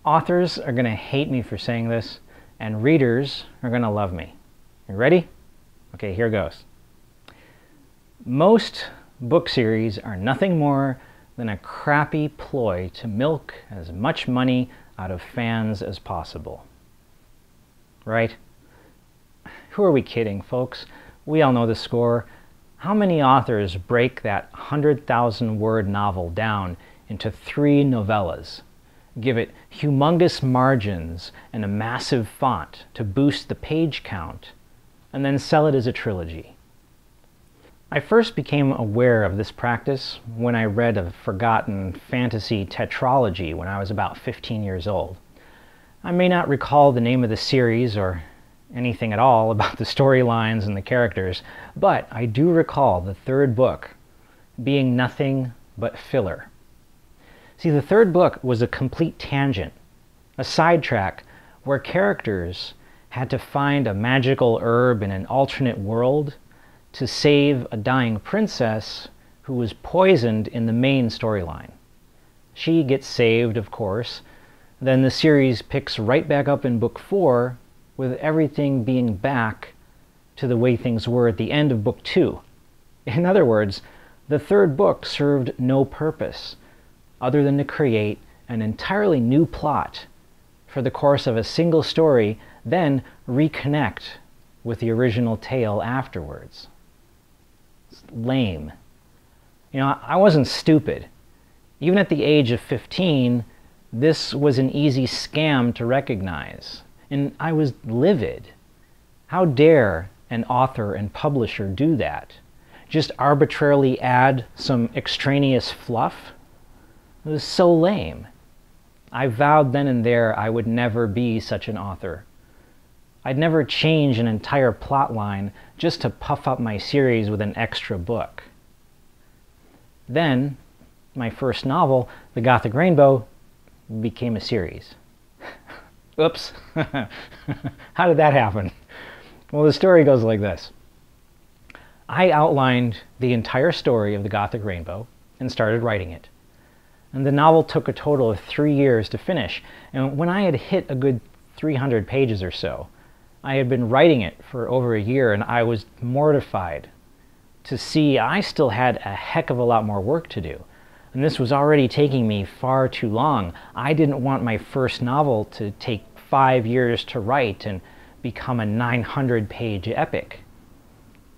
Authors are going to hate me for saying this, and readers are going to love me. You ready? Okay, here goes. Most book series are nothing more than a crappy ploy to milk as much money out of fans as possible. Right? Who are we kidding, folks? We all know the score. How many authors break that 100,000-word novel down into 3 novellas? Give it humongous margins and a massive font to boost the page count, and then sell it as a trilogy. I first became aware of this practice when I read a forgotten fantasy tetralogy when I was about 15 years old. I may not recall the name of the series or anything at all about the storylines and the characters, but I do recall the third book being nothing but filler. See, the third book was a complete tangent, a sidetrack where characters had to find a magical herb in an alternate world to save a dying princess who was poisoned in the main storyline. She gets saved, of course. Then the series picks right back up in book 4 with everything being back to the way things were at the end of book 2. In other words, the third book served no purpose other than to create an entirely new plot for the course of a single story, then reconnect with the original tale afterwards. It's lame. You know, I wasn't stupid. Even at the age of 15, this was an easy scam to recognize, and I was livid. How dare an author and publisher do that? Just arbitrarily add some extraneous fluff? It was so lame. I vowed then and there I would never be such an author. I'd never change an entire plot line just to puff up my series with an extra book. Then, my first novel, The Gothic Rainbow, became a series. Oops. How did that happen? Well, the story goes like this. I outlined the entire story of The Gothic Rainbow and started writing it. And the novel took a total of 3 years to finish. And when I had hit a good 300 pages or so, I had been writing it for over a year, and I was mortified to see I still had a heck of a lot more work to do. And this was already taking me far too long. I didn't want my first novel to take 5 years to write and become a 900-page epic.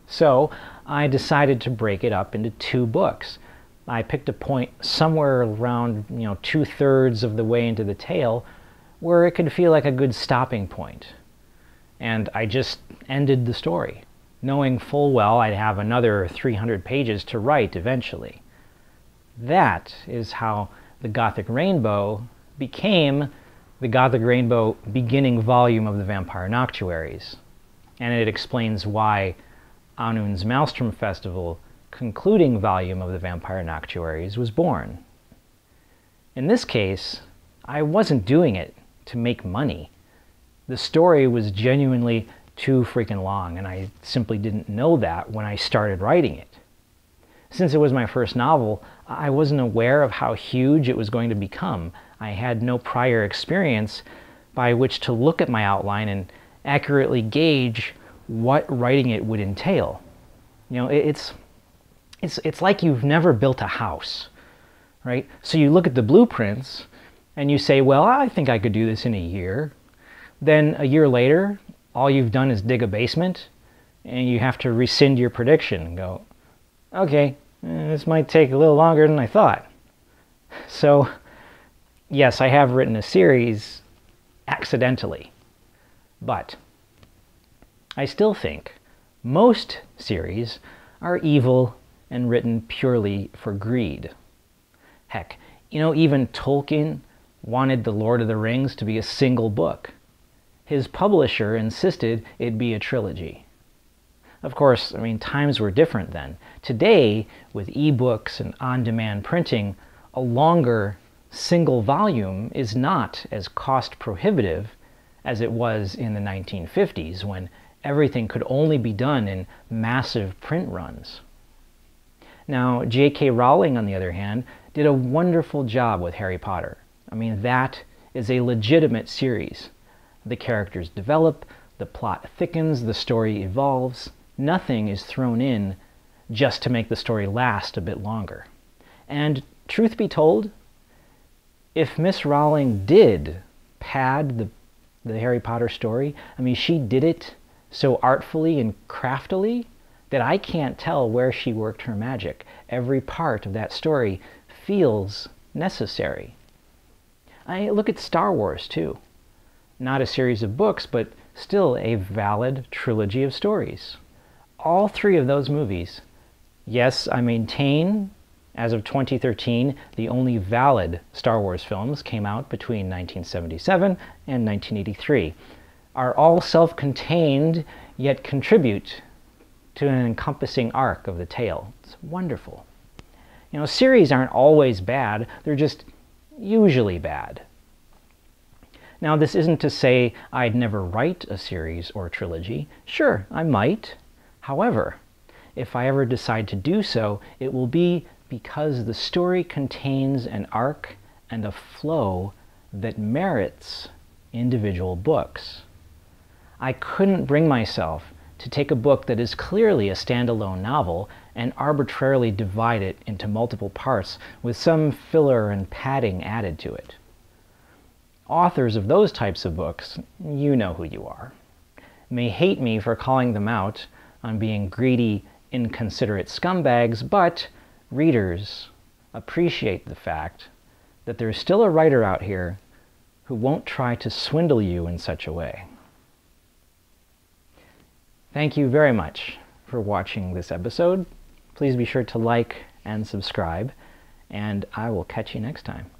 So I decided to break it up into 2 books. I picked a point somewhere around, 2/3 of the way into the tale where it could feel like a good stopping point. And I just ended the story, knowing full well I'd have another 300 pages to write eventually. That is how The Gothic Rainbow became The Gothic Rainbow beginning volume of the Vampire Noctuaries. And it explains why Anund's Maelstrom Festival concluding volume of the Vampire Noctuaries was born. In this case, I wasn't doing it to make money. The story was genuinely too freaking long, and I simply didn't know that when I started writing it. Since it was my first novel, I wasn't aware of how huge it was going to become. I had no prior experience by which to look at my outline and accurately gauge what writing it would entail. It's like you've never built a house, right? So you look at the blueprints and you say, well, I think I could do this in a year. Then a year later, all you've done is dig a basement, and you have to rescind your prediction and go, okay, this might take a little longer than I thought. So, yes, I have written a series accidentally, but I still think most series are evil and written purely for greed. Heck, even Tolkien wanted The Lord of the Rings to be a single book. His publisher insisted it be a trilogy. Of course, times were different then. Today, with ebooks and on-demand printing, a longer single volume is not as cost prohibitive as it was in the 1950s when everything could only be done in massive print runs. Now, J.K. Rowling, on the other hand, did a wonderful job with Harry Potter. That is a legitimate series. The characters develop, the plot thickens, the story evolves. Nothing is thrown in just to make the story last a bit longer. And truth be told, if Miss Rowling did pad the Harry Potter story, I mean, she did it so artfully and craftily that I can't tell where she worked her magic. Every part of that story feels necessary. I look at Star Wars too. Not a series of books, but still a valid trilogy of stories. All three of those movies, yes, I maintain, as of 2013, the only valid Star Wars films came out between 1977 and 1983, are all self-contained, yet contribute to an encompassing arc of the tale. It's wonderful. You know, series aren't always bad, they're just usually bad. Now, this isn't to say I'd never write a series or a trilogy. Sure, I might. However, if I ever decide to do so, it will be because the story contains an arc and a flow that merits individual books. I couldn't bring myself to take a book that is clearly a standalone novel and arbitrarily divide it into multiple parts with some filler and padding added to it. Authors of those types of books, you know who you are, may hate me for calling them out on being greedy, inconsiderate scumbags, but readers appreciate the fact that there's still a writer out here who won't try to swindle you in such a way. Thank you very much for watching this episode. Please be sure to like and subscribe, and I will catch you next time.